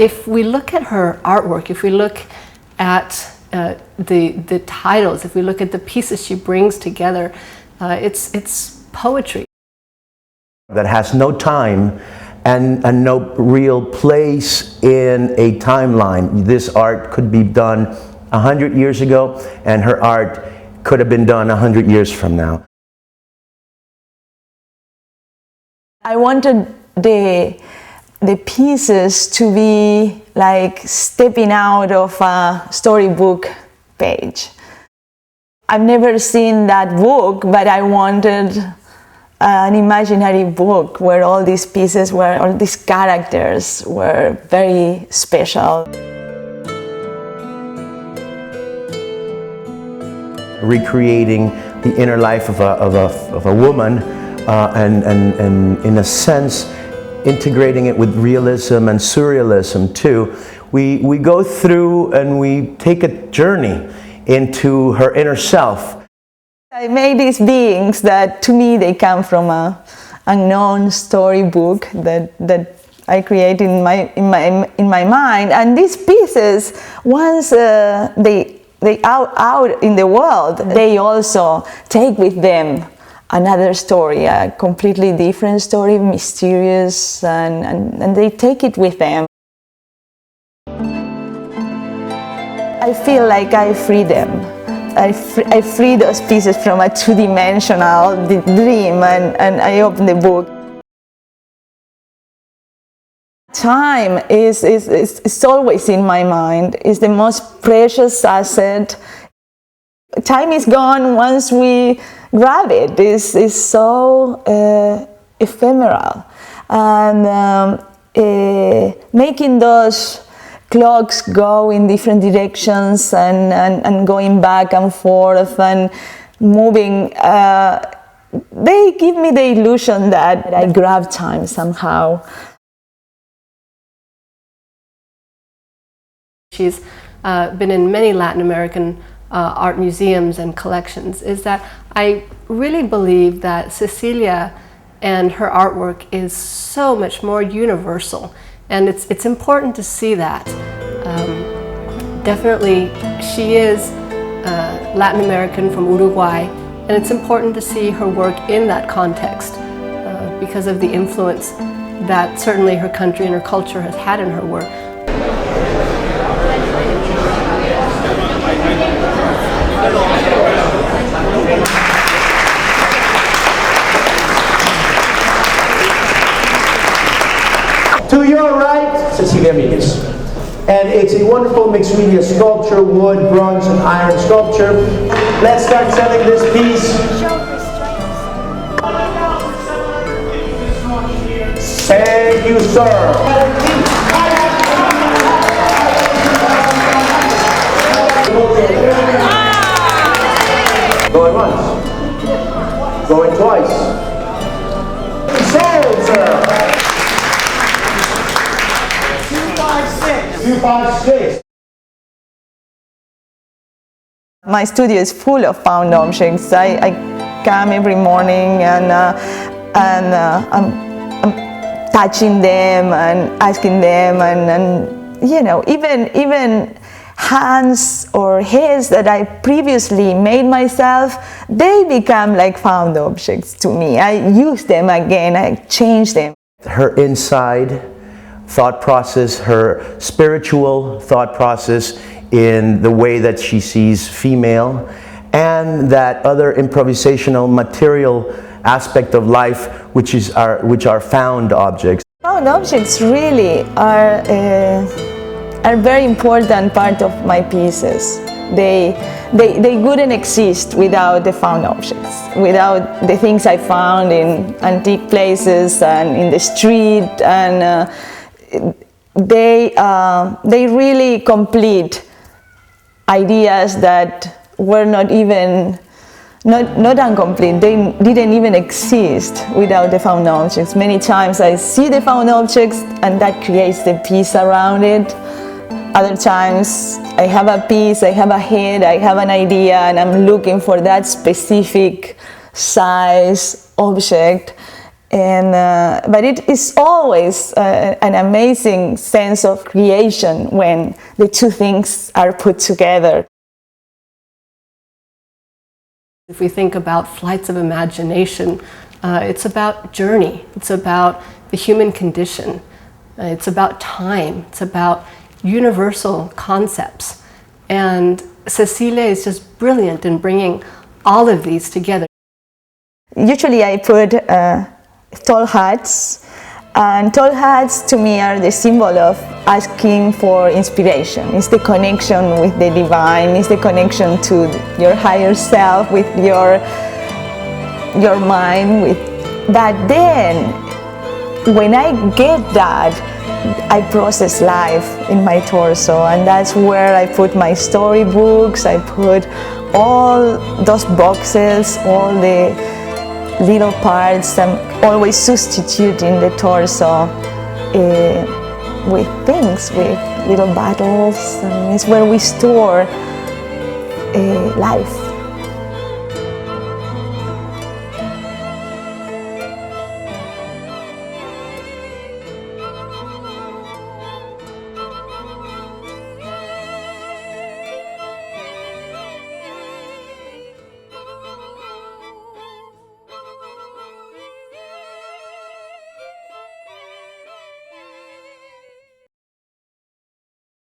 if we look at her artwork, if we look at the titles, if we look at the pieces she brings together, it's poetry. That has no time and no real place in a timeline. This art could be done 100 years ago, and her art could have been done 100 years from now. I wanted the pieces to be like stepping out of a storybook page. I've never seen that book, but I wanted an imaginary book where all these pieces were, all these characters were very special. Recreating the inner life of a woman and in a sense integrating it with realism and surrealism too. We go through and we take a journey into her inner self. I made these beings that to me they come from an unknown storybook that I created in my mind, and these pieces, once they out in the world, they also take with them another story, a completely different story, mysterious, and they take it with them. I feel like I free them. I free those pieces from a two-dimensional dream, and I open the book. Time is always in my mind. It's the most precious asset. Time is gone once we grab it. It's so ephemeral, and making those clocks go in different directions and going back and forth and moving, they give me the illusion that I grab time somehow. She's been in many Latin American art museums and collections. Is that I really believe that Cecilia and her artwork is so much more universal, and it's important to see that. Definitely she is Latin American from Uruguay, and it's important to see her work in that context because of the influence that certainly her country and her culture has had in her work. To your right, Cecilia Miguez. And it's a wonderful mixed media sculpture, wood, bronze, and iron sculpture. Let's start selling this piece. Thank you, sir. Going once. Going twice. Sold, sir. 256. My studio is full of found objects. I come every morning and I'm touching them and asking them, and you know, even hands or hairs that I previously made myself, they become like found objects to me. I use them again, I change them. Her inside thought process, her spiritual thought process in the way that she sees female, and that other improvisational material aspect of life, which are found objects. Found objects really are a very important part of my pieces. They wouldn't exist without the found objects, without the things I found in antique places and in the street, and they really complete ideas that were not incomplete. They didn't even exist without the found objects. Many times I see the found objects and that creates the piece around it. Other times I have a piece, I have a head, I have an idea, and I'm looking for that specific size object, And but it is always an amazing sense of creation when the two things are put together. If we think about flights of imagination, it's about journey, it's about the human condition, it's about time, it's about universal concepts. And Cecilia is just brilliant in bringing all of these together. Usually I put tall hats, and tall hats to me are the symbol of asking for inspiration. It's the connection with the divine, it's the connection to your higher self, with your mind. But then, when I get that, I process life in my torso, and that's where I put my storybooks, I put all those boxes, all the little parts. I'm always substituting the torso with things, with little bottles, and it's where we store life.